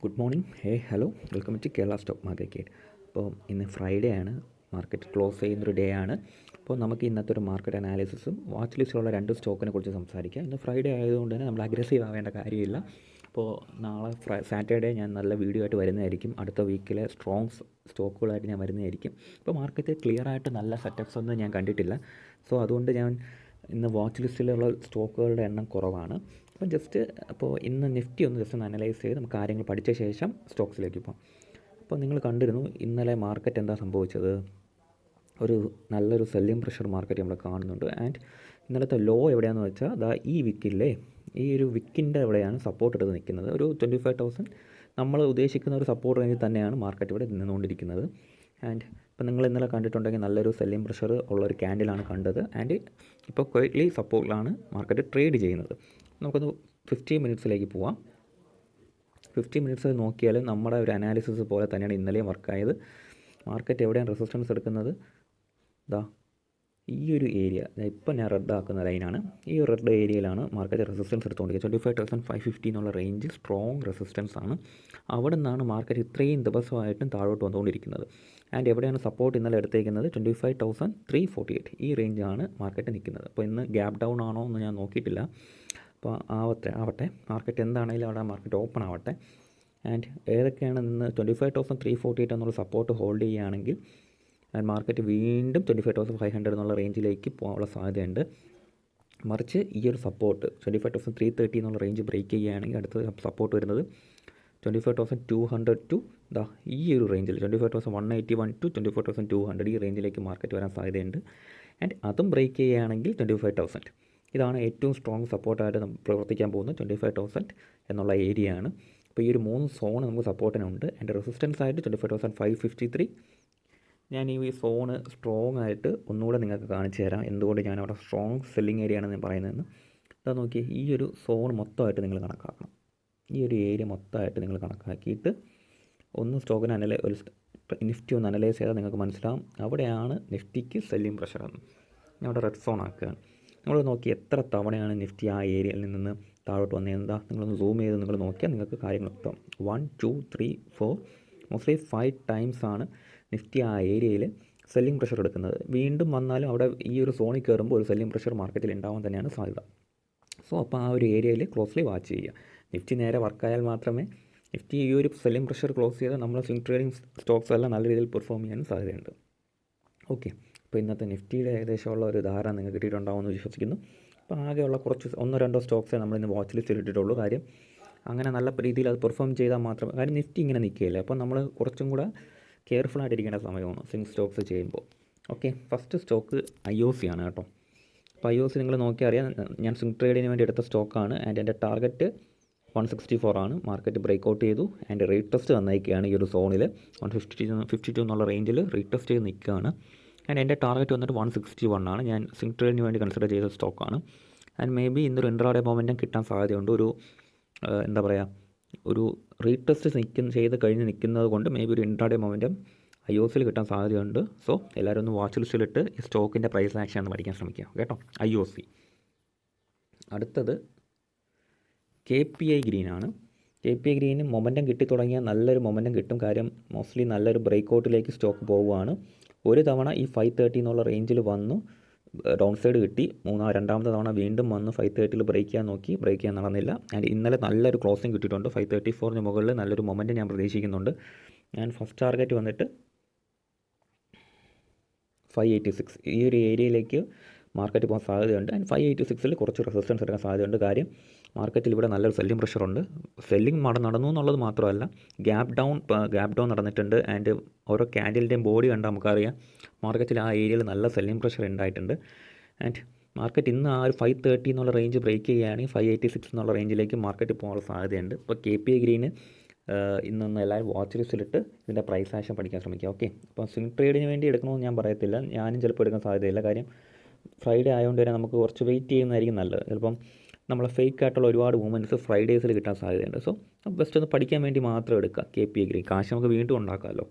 Good morning. Hello, welcome to Kerala stock market. അപ്പോൾ ഇന്ന് Friday ആണ്, മാർക്കറ്റ് ക്ലോസ് ചെയ്യുന്നൊരു ഡേ ആണ്. അപ്പോൾ നമുക്ക് ഇന്നത്തെ ഒരു മാർക്കറ്റ് അനാലിസിസും വാച്ച് ലിസ്റ്റിലുള്ള രണ്ട് സ്റ്റോക്കിനെ കുറിച്ച് സംസാരിക്കാം. ഇന്ന് ഫ്രൈഡേ ആയതുകൊണ്ട് തന്നെ നമ്മൾ അഗ്രസീവ് ആവേണ്ട കാര്യമില്ല. അപ്പോൾ നാളെ സാറ്റർഡേ ഞാൻ നല്ല വീഡിയോ ആയിട്ട് വരുന്നതായിരിക്കും. അടുത്ത വീക്കിലെ സ്ട്രോങ് സ്റ്റോക്കുകളായിട്ട് ഞാൻ വരുന്നതായിരിക്കും. അപ്പോൾ മാർക്കറ്റ് ക്ലിയർ ആയിട്ട് നല്ല സെറ്റപ്സ് ഒന്നും ഞാൻ കണ്ടിട്ടില്ല. സോ അതുകൊണ്ട് ഞാൻ ഇന്ന് വാച്ച് ലിസ്റ്റിലുള്ള സ്റ്റോക്കുകളുടെ എണ്ണം കുറവാണ്. അപ്പം അപ്പോൾ ഇന്ന് നിഫ്റ്റി ഒന്ന് ജസ്റ്റ് ഒന്ന് അനലൈസ് ചെയ്ത് നമുക്ക് കാര്യങ്ങൾ പഠിച്ച ശേഷം സ്റ്റോക്സിലേക്ക് പോകാം. അപ്പോൾ നിങ്ങൾ കണ്ടിരുന്നു ഇന്നലെ മാർക്കറ്റ് എന്താ സംഭവിച്ചത്. നല്ലൊരു സെല്ലിംഗ് പ്രഷർ മാർക്കറ്റ് നമ്മൾ കാണുന്നുണ്ട്. ആൻഡ് ഇന്നലത്തെ ലോ എവിടെയാണെന്ന് വെച്ചാൽ ഈ വിക്കില്ലേ, ഈ ഒരു വിക്കിൻ്റെ എവിടെയാണ് സപ്പോർട്ട് എടുത്ത് നിൽക്കുന്നത്. ഒരു 25,000 നമ്മൾ ഉദ്ദേശിക്കുന്ന ഒരു സപ്പോർട്ട് റേഞ്ചിൽ തന്നെയാണ് മാർക്കറ്റ് ഇവിടെ നിന്നുകൊണ്ടിരിക്കുന്നത്. ആൻഡ് ഇപ്പോൾ നിങ്ങൾ ഇന്നലെ കണ്ടിട്ടുണ്ടെങ്കിൽ നല്ലൊരു സെല്ലിംഗ് പ്രഷർ ഉള്ളൊരു ക്യാൻഡിലാണ് കണ്ടത്. ആൻഡ് ഇപ്പോൾ ക്വൈറ്റ്ലി സപ്പോർട്ടിലാണ് മാർക്കറ്റ് ട്രേഡ് ചെയ്യുന്നത്. നമുക്കൊന്ന് 15 മിനിറ്റ്സിലേക്ക് പോവാം. 15 മിനിറ്റ്സ് നോക്കിയാൽ നമ്മുടെ ഒരു അനാലിസിസ് പോലെ തന്നെയാണ് ഇന്നലെയും വർക്കായത്. മാർക്കറ്റ് എവിടെയാണ് റെസിസ്റ്റൻസ് എടുക്കുന്നത്, ഈ ഒരു ഏരിയ, ഇപ്പം ഞാൻ റെഡ് ആക്കുന്ന ലൈനാണ്. ഈ ഒരു റെഡ് ഏരിയയിലാണ് മാർക്കറ്റ് റെസിസ്റ്റൻസ് എടുത്തുകൊണ്ടിരിക്കുന്നത്. 25,550 എന്നുള്ള റേഞ്ച് സ്ട്രോങ് റെസിസ്റ്റൻസ് ആണ്. അവിടെ നിന്നാണ് മാർക്കറ്റ് ഇത്രയും ദിവസമായിട്ടും താഴോട്ട് വന്നുകൊണ്ടിരിക്കുന്നത്. ആൻഡ് എവിടെയാണ് സപ്പോർട്ട് ഇന്നലെ എടുത്തേക്കുന്നത്, 25,348 ഈ റേഞ്ചാണ് മാർക്കറ്റ് നിൽക്കുന്നത്. അപ്പോൾ ഇന്ന് ഗ്യാപ്പ് ഡൗൺ ആണോ എന്ന് ഞാൻ നോക്കിയിട്ടില്ല. അപ്പോൾ ആവട്ടെ, മാർക്കറ്റ് എന്താണെങ്കിലും അവിടെ മാർക്കറ്റ് ഓപ്പൺ ആവട്ടെ. ആൻഡ് ഏതൊക്കെയാണ് ഇന്ന് 25,348 എന്നുള്ള സപ്പോർട്ട് ഹോൾഡ് ചെയ്യുകയാണെങ്കിൽ മാർക്കറ്റ് വീണ്ടും 25,500 എന്നുള്ള റേഞ്ചിലേക്ക് പോകാനുള്ള സാധ്യതയുണ്ട്. മറിച്ച് ഈ ഒരു സപ്പോർട്ട് 25,330 എന്നുള്ള റേഞ്ച് ബ്രേക്ക് ചെയ്യുകയാണെങ്കിൽ അടുത്ത സപ്പോർട്ട് വരുന്നത് 25,200 ടു ഈ ഒരു റേഞ്ചിൽ 25,181 ടു 25,200 ഈ റേഞ്ചിലേക്ക് മാർക്കറ്റ് വരാൻ സാധ്യതയുണ്ട്. ആൻഡ് അതും ബ്രേക്ക് ചെയ്യുകയാണെങ്കിൽ 25,000 ഇതാണ് ഏറ്റവും സ്ട്രോങ് സപ്പോർട്ടായിട്ട് പ്രവർത്തിക്കാൻ പോകുന്നത്. 25,000 എന്നുള്ള ഏരിയ ആണ്. അപ്പോൾ ഈ ഒരു 3 സോൺ നമുക്ക് സപ്പോർട്ടിനുണ്ട്. ആൻഡ് റെസിസ്റ്റൻസ് ആയിട്ട് 25,553. ഞാൻ ഈ സോണ് സ്ട്രോങ് ആയിട്ട് ഒന്നുകൂടെ നിങ്ങൾക്ക് കാണിച്ചു തരാം എന്തുകൊണ്ട് ഞാൻ അവിടെ സ്ട്രോങ് സെല്ലിംഗ് ഏരിയ ആണെന്ന് പറയുന്നതെന്ന്. അതാ നോക്കി, ഈ ഒരു സോൺ മൊത്തമായിട്ട് നിങ്ങൾ കണക്കാക്കണം. ഈ ഒരു ഏരിയ മൊത്തമായിട്ട് നിങ്ങൾ കണക്കാക്കിയിട്ട് ഒന്ന് സ്റ്റോക്കിന് നിഫ്റ്റി ഒന്ന് അനലൈസ് ചെയ്താൽ നിങ്ങൾക്ക് മനസ്സിലാവും അവിടെയാണ് നിഫ്റ്റിക്ക് സെല്ലിംഗ് പ്രഷർ എന്ന്. ഞാൻ അവിടെ റെഡ് സോൺ ആക്കുകയാണ്. നമ്മൾ നോക്കി എത്ര തവണയാണ് നിഫ്റ്റി ആ ഏരിയയിൽ നിന്ന് താഴോട്ട് വന്നത്. നിങ്ങളൊന്ന് സൂം ചെയ്ത് നിങ്ങൾ നോക്കിയാൽ നിങ്ങൾക്ക് കാര്യങ്ങൾ എത്തും. 1 2 3 4 മോസ്റ്റ്ലി 5 ടൈംസ് ആണ് നിഫ്റ്റി ആ ഏരിയയിൽ സെല്ലിംഗ് പ്രഷർ എടുക്കുന്നത്. വീണ്ടും വന്നാലും അവിടെ ഈ ഒരു സോണിൽ കയറുമ്പോൾ ഒരു സെല്ലിംഗ് പ്രഷർ മാർക്കറ്റിൽ ഉണ്ടാവാൻ തന്നെയാണ് സാധ്യത. സോ അപ്പോൾ ആ ഒരു ഏരിയയിൽ ക്ലോസ്ലി വാച്ച് ചെയ്യുക. നിഫ്റ്റി നേരെ വർക്കായാൽ മാത്രമേ നിഫ്റ്റി ഈ ഒരു സെല്ലിംഗ് പ്രഷർ ക്ലോസ് ചെയ്താൽ നമ്മൾ സ്വിംഗ് ട്രേഡിംഗ് സ്റ്റോക്സ് എല്ലാം നല്ല രീതിയിൽ പെർഫോം ചെയ്യാനും സാധ്യതയുണ്ട്. ഓക്കെ, അപ്പോൾ ഇന്നത്തെ നിഫ്റ്റിയുടെ ഏകദേശമുള്ള ഒരു ധാരണ നിങ്ങൾക്ക് കിട്ടിയിട്ടുണ്ടാവുമെന്ന് വിശ്വസിക്കുന്നു. അപ്പോൾ ആകെയുള്ള കുറച്ച് 1-2 സ്റ്റോക്സേ നമ്മളിന്ന് വാച്ച് ലിസ്റ്റിൽ ഇട്ടിട്ടുള്ളൂ. കാര്യം അങ്ങനെ നല്ല രീതിയിൽ അത് പെർഫോം ചെയ്താൽ മാത്രമേ, കാര്യം നിഫ്റ്റി ഇങ്ങനെ നിൽക്കുകയില്ല. അപ്പോൾ നമ്മൾ കുറച്ചും കൂടെ കെയർഫുൾ ആയിട്ടിരിക്കേണ്ട സമയമാണ് സ്വിംഗ് സ്റ്റോക്സ് ചെയ്യുമ്പോൾ. ഓക്കെ, ഫസ്റ്റ് സ്റ്റോക്ക് IOC ആണ് കേട്ടോ. അപ്പോൾ IOC നിങ്ങൾ നോക്കിയാൽ അറിയാം, ഞാൻ സ്വിംഗ് ട്രേഡിന് വേണ്ടി എടുത്ത സ്റ്റോക്കാണ്. ആൻഡ് എൻ്റെ ടാർഗറ്റ് 164 ആണ്. മാർക്കറ്റ് ബ്രേക്ക് ചെയ്തു ആൻഡ് റീടെസ്റ്റ് തന്നേക്കുകയാണ് ഈ ഒരു സോണിൽ 152 എന്നുള്ള റേഞ്ചിൽ റീടെസ്റ്റ് ചെയ്ത് നിൽക്കുകയാണ്. ആൻഡ് എൻ്റെ ടാർഗറ്റ് വന്നിട്ട് 161 ആണ്. ഞാൻ സ്വിംഗ് ട്രേഡിന് വേണ്ടി കൺസിഡർ ചെയ്ത സ്റ്റോക്കാണ്. ആൻഡ് മേ ബി ഇന്നൊരു ഇൻട്രാഡേ മൊമെൻറ്റം കിട്ടാൻ സാധ്യതയുണ്ട്. ഒരു റീടെസ്റ്റ് ചെയ്ത് കഴിഞ്ഞ് നിൽക്കുന്നത് കൊണ്ട് മേ ബി ഒരു ഇൻട്രാഡേ മൊമെൻറ്റം IOCയിൽ കിട്ടാൻ സാധ്യതയുണ്ട്. സോ എല്ലാവരും ഒന്ന് വാച്ച് ലിസ്റ്റിലിട്ട് ഈ സ്റ്റോക്കിൻ്റെ പ്രൈസ് ആക്ഷൻ ഒന്ന് പഠിക്കാൻ ശ്രമിക്കുക കേട്ടോ. IOC. അടുത്തത് KPI ഗ്രീൻ ആണ്. KPI ഗ്രീന് മൊമെൻറ്റം കിട്ടിത്തുടങ്ങിയാൽ നല്ലൊരു മൊമെൻറ്റം കിട്ടും. കാര്യം മോസ്റ്റ്ലി നല്ലൊരു ബ്രേക്കൗട്ടിലേക്ക് സ്റ്റോക്ക് പോവുകയാണ്. ഒരു തവണ ഈ 530 എന്നുള്ള റേഞ്ചിൽ വന്നു ഡൗൺ സൈഡ് കിട്ടി. രണ്ടാമത്തെ തവണ വീണ്ടും വന്ന് 530 ബ്രേക്ക് ചെയ്യാൻ നടന്നില്ല. ആൻഡ് ഇന്നലെ നല്ലൊരു ക്ലോസിങ് കിട്ടിയിട്ടുണ്ട്. 534 മുകളിൽ നല്ലൊരു മൊമെൻറ്റം ഞാൻ പ്രതീക്ഷിക്കുന്നുണ്ട്. ഞാൻ ഫസ്റ്റ് ടാർഗറ്റ് വന്നിട്ട് 586 ഈ ഒരു ഏരിയയിലേക്ക് മാർക്കറ്റ് പോകാൻ സാധ്യതയുണ്ട്. ആൻഡ് 586 കുറച്ച് റെസിസ്റ്റൻസ് എടുക്കാൻ സാധ്യതയുണ്ട്. കാര്യം മാർക്കറ്റിൽ ഇവിടെ നല്ലൊരു സെല്ലിംഗ് പ്രഷറുണ്ട്. സെല്ലിംഗ് നടന്നു എന്നുള്ളത് മാത്രമല്ല, ഗ്യാപ്പ് ഡൗൺ നടന്നിട്ടുണ്ട്. ആൻഡ് ഓരോ ക്യാൻഡിലിൻ്റെയും ബോഡി കണ്ടാൽ നമുക്കറിയാം മാർക്കറ്റിൽ ആ ഏരിയയിൽ നല്ല സെല്ലിംഗ് പ്രഷർ ഉണ്ടായിട്ടുണ്ട്. ആൻഡ് മാർക്കറ്റ് ഇന്ന് ആ ഒരു 530 എന്നുള്ള റേഞ്ച് ബ്രേക്ക് ചെയ്യുകയാണെങ്കിൽ 586 എന്നുള്ള റേഞ്ചിലേക്ക് മാർക്കറ്റ് പോകാനുള്ള സാധ്യതയുണ്ട്. ഇപ്പോൾ KPI ഗ്രീന് ഇന്നൊന്ന് എല്ലാവരും വാച്ച് ലിസ്റ്റിലിട്ട് ഇതിൻ്റെ പ്രൈസ് ആക്ഷൻ പഠിക്കാൻ ശ്രമിക്കുക. ഓക്കെ, അപ്പോൾ സ്വിംഗ് ട്രേഡിന് വേണ്ടി എടുക്കണമെന്ന് ഞാൻ പറയത്തില്ല. ഞാനും ചിലപ്പോൾ എടുക്കാൻ സാധ്യതയില്ല. കാര്യം ഫ്രൈഡേ ആയതുകൊണ്ട് തന്നെ നമുക്ക് കുറച്ച് വെയിറ്റ് ചെയ്യുന്നതായിരിക്കും നല്ലത്. ചിലപ്പം നമ്മളെ ഫേക്ക് ആയിട്ടുള്ള ഒരുപാട് മൂവ്മെൻറ്റ്സ് ഫ്രൈഡേസിൽ കിട്ടാൻ സാധ്യതയുണ്ട്. സോ ബെസ്റ്റ് ഒന്ന് പഠിക്കാൻ വേണ്ടി മാത്രം എടുക്കുക KPI ഗ്രീൻ. കാശ് നമുക്ക് വീണ്ടും ഉണ്ടാക്കാമല്ലോ.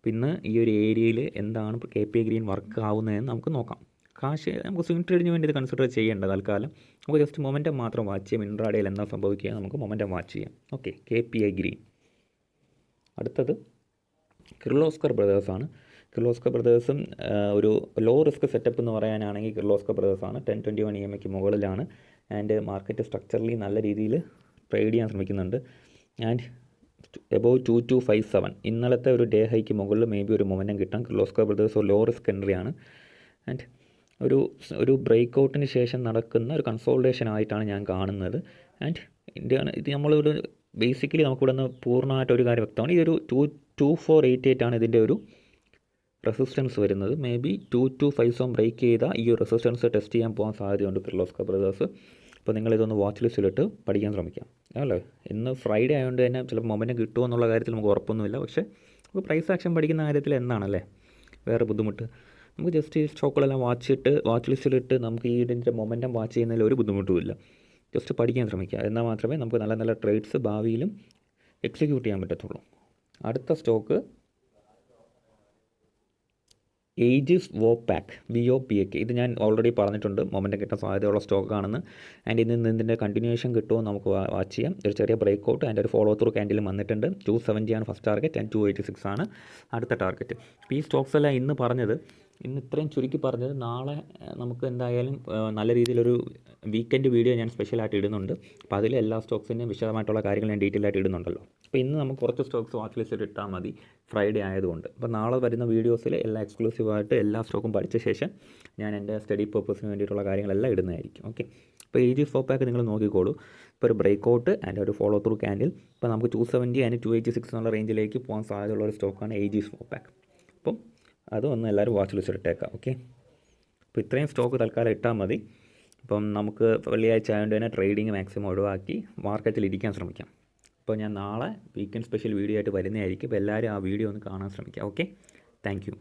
പിന്നെ ഈ ഒരു ഏരിയയിൽ എന്താണ് KPI ഗ്രീൻ വർക്ക് ആവുന്നതെന്ന് നമുക്ക് നോക്കാം. കാശ് നമുക്ക് സ്വിംഗ് ട്രേഡിന് വേണ്ടി ഇത് കൺസിഡർ ചെയ്യേണ്ട. തൽക്കാലം നമുക്ക് ജസ്റ്റ് മൊമെൻറ്റം മാത്രം വാച്ച് ചെയ്യാം. ഇൻട്രാഡേയിൽ എന്താ സംഭവിക്കുക നമുക്ക് മൊമെൻറ്റം വാച്ച് ചെയ്യാം. Okay, KPI green. അടുത്തത് കിർലോസ്കർ ബ്രദേഴ്സാണ്. കിർലോസ്കർ ബ്രദേഴ്സും ഒരു ലോ റിസ്ക് സെറ്റപ്പ് എന്ന് പറയാനാണെങ്കിൽ കിർലോസ്കർ ബ്രദേഴ്സാണ്. 1021 EMAയ്ക്ക് മുകളിലാണ് ആൻഡ് മാർക്കറ്റ് സ്ട്രക്ചറലി നല്ല രീതിയിൽ ട്രേഡ് ചെയ്യാൻ ശ്രമിക്കുന്നുണ്ട്. ആൻഡ് എബോവ് 2257 ഇന്നലത്തെ ഒരു ഡേ ഹൈക്ക് മുകളിൽ മേ ബി ഒരു മൊമെൻറ്റം കിട്ടാം. കിർലോസ്കർ ബ്രദേഴ്സ് ലോ റിസ്ക് എൻട്രിയാണ്. ആൻഡ് ഒരു ബ്രേക്ക് ഔട്ടിന് ശേഷം നടക്കുന്ന ഒരു കൺസോൾട്ടേഷൻ ആയിട്ടാണ് ഞാൻ കാണുന്നത്. ആൻഡ് ഇത് നമ്മളൊരു ബേസിക്കലി നമുക്കിവിടെ നിന്ന് പൂർണ്ണമായിട്ട് ഒരു കാര്യം വ്യക്തമാണ്. ഇതൊരു 2488 ആണ് ഇതിൻ്റെ ഒരു റെസിസ്റ്റൻസ് വരുന്നത്. മേ ബി 2257 ബ്രേക്ക് ചെയ്താൽ ഈ ഒരു റെസിസ്റ്റൻസ് ടെസ്റ്റ് ചെയ്യാൻ പോകാൻ സാധ്യതയുണ്ട് കിർലോസ്കർ ബ്രദേഴ്സ്. അപ്പോൾ നിങ്ങളിതൊന്ന് വാച്ച് ലിസ്റ്റിലിട്ട് പഠിക്കാൻ ശ്രമിക്കാം. അല്ലേ, ഇന്ന് ഫ്രൈഡേ ആയതുകൊണ്ട് തന്നെ ചിലപ്പോൾ മൊമെൻറ്റം കിട്ടുമോ എന്നുള്ള കാര്യത്തിൽ നമുക്ക് ഉറപ്പൊന്നുമില്ല. പക്ഷേ നമുക്ക് പ്രൈസ് ആക്ഷൻ പഠിക്കുന്ന കാര്യത്തിൽ എന്താണല്ലേ വേറെ ബുദ്ധിമുട്ട്. നമുക്ക് ജസ്റ്റ് ഈ സ്റ്റോക്കുകളെല്ലാം വാച്ച് ലിസ്റ്റിലിട്ട് നമുക്ക് ഈ ഇതിൻ്റെ മൊമെൻറ്റം വാച്ച് ചെയ്യുന്നതിൽ ഒരു ബുദ്ധിമുട്ടുമില്ല. ജസ്റ്റ് പഠിക്കാൻ ശ്രമിക്കുക. എന്നാൽ മാത്രമേ നമുക്ക് നല്ല നല്ല ട്രേഡ്സ് ഭാവിയിലും എക്സിക്യൂട്ട് ചെയ്യാൻ പറ്റത്തുള്ളൂ. അടുത്ത സ്റ്റോക്ക് ഏജിസ് വോപാക് VOPAK. ഇത് ഞാൻ ഓൾറെഡി പറഞ്ഞിട്ടുണ്ട് മൊമെൻറ്റം കിട്ടാൻ സാധ്യതയുള്ള സ്റ്റോക്കാണെന്ന്. ആൻഡ് ഇതിൻ്റെ കണ്ടിന്യൂഷൻ കിട്ടുമോ നമുക്ക് വാച്ച് ചെയ്യാം. ഒരു ചെറിയ ബ്രേക്ക് ഔട്ട് ആൻഡ് ഒരു ഫോളോ ത്രൂ ക്യാൻഡിലും വന്നിട്ടുണ്ട്. 270 ആണ് ഫസ്റ്റ് ടാർഗറ്റ് ആൻഡ് 286 ആണ് അടുത്ത ടാർഗറ്റ്. അപ്പോൾ ഈ സ്റ്റോക്സ് എല്ലാം ഇന്ന് ഇത്രയും ചുരുക്കി പറഞ്ഞത്. നാളെ നമുക്ക് എന്തായാലും നല്ല രീതിയിലൊരു വീക്കെൻഡ് വീഡിയോ ഞാൻ സ്പെഷ്യലായിട്ട് ഇടുന്നുണ്ട്. അപ്പോൾ അതിൽ എല്ലാ സ്റ്റോക്സിൻ്റെയും വിശദമായിട്ടുള്ള കാര്യങ്ങൾ ഞാൻ ഡീറ്റെയിൽ ആയിട്ട് ഇടുന്നുണ്ടല്ലോ. അപ്പോൾ ഇന്ന് നമുക്ക് കുറച്ച് സ്റ്റോക്സ് വാച്ച് ലിസ്റ്റിൽ ഇട്ടാൽ മതി, ഫ്രൈഡേ ആയതുകൊണ്ട്. അപ്പോൾ നാളെ വരുന്ന വീഡിയോസിൽ എല്ലാം എക്സ്ക്ലൂസീവായിട്ട് എല്ലാ സ്റ്റോക്കും പഠിച്ച ശേഷം ഞാൻ എൻ്റെ സ്റ്റഡി പർപ്പസിന് വേണ്ടിയിട്ടുള്ള കാര്യങ്ങളെല്ലാം ഇടുന്നതായിരിക്കും. ഓക്കെ, അപ്പോൾ ഏജിസ് വോപാക് നിങ്ങൾ നോക്കിക്കോളൂ. ഇപ്പോൾ ഒരു ബ്രേക്ക് ഔട്ട് ആൻഡ് ഒരു ഫോളോ ത്രൂ ക്യാൻഡിൽ. ഇപ്പോൾ നമുക്ക് 270 ആൻഡ് 286 എന്നുള്ള റേഞ്ചിലേക്ക് പോകാൻ സാധ്യതയുള്ള ഒരു സ്റ്റോക്കാണ് ഏജിസ് വോപാക്. അപ്പം അതൊന്ന് എല്ലാവരും വാച്ച് ലിസ്റ്റ് ഇട്ടേക്കാം. ഓക്കെ, അപ്പോൾ ഇത്രയും സ്റ്റോക്ക് തൽക്കാലം ഇട്ടാൽ മതി. അപ്പം നമുക്ക് വെള്ളിയാഴ്ച ആയതുകൊണ്ട് തന്നെ ട്രേഡിങ് മാക്സിമം ഒഴിവാക്കി മാർക്കറ്റിൽ ഇരിക്കാൻ ശ്രമിക്കാം. അപ്പോൾ ഞാൻ നാളെ വീക്കെൻഡ് സ്പെഷ്യൽ വീഡിയോ ആയിട്ട് വരുന്നതായിരിക്കും. അപ്പോൾ എല്ലാവരും ആ വീഡിയോ ഒന്ന് കാണാൻ ശ്രമിക്കാം. Okay, thank you.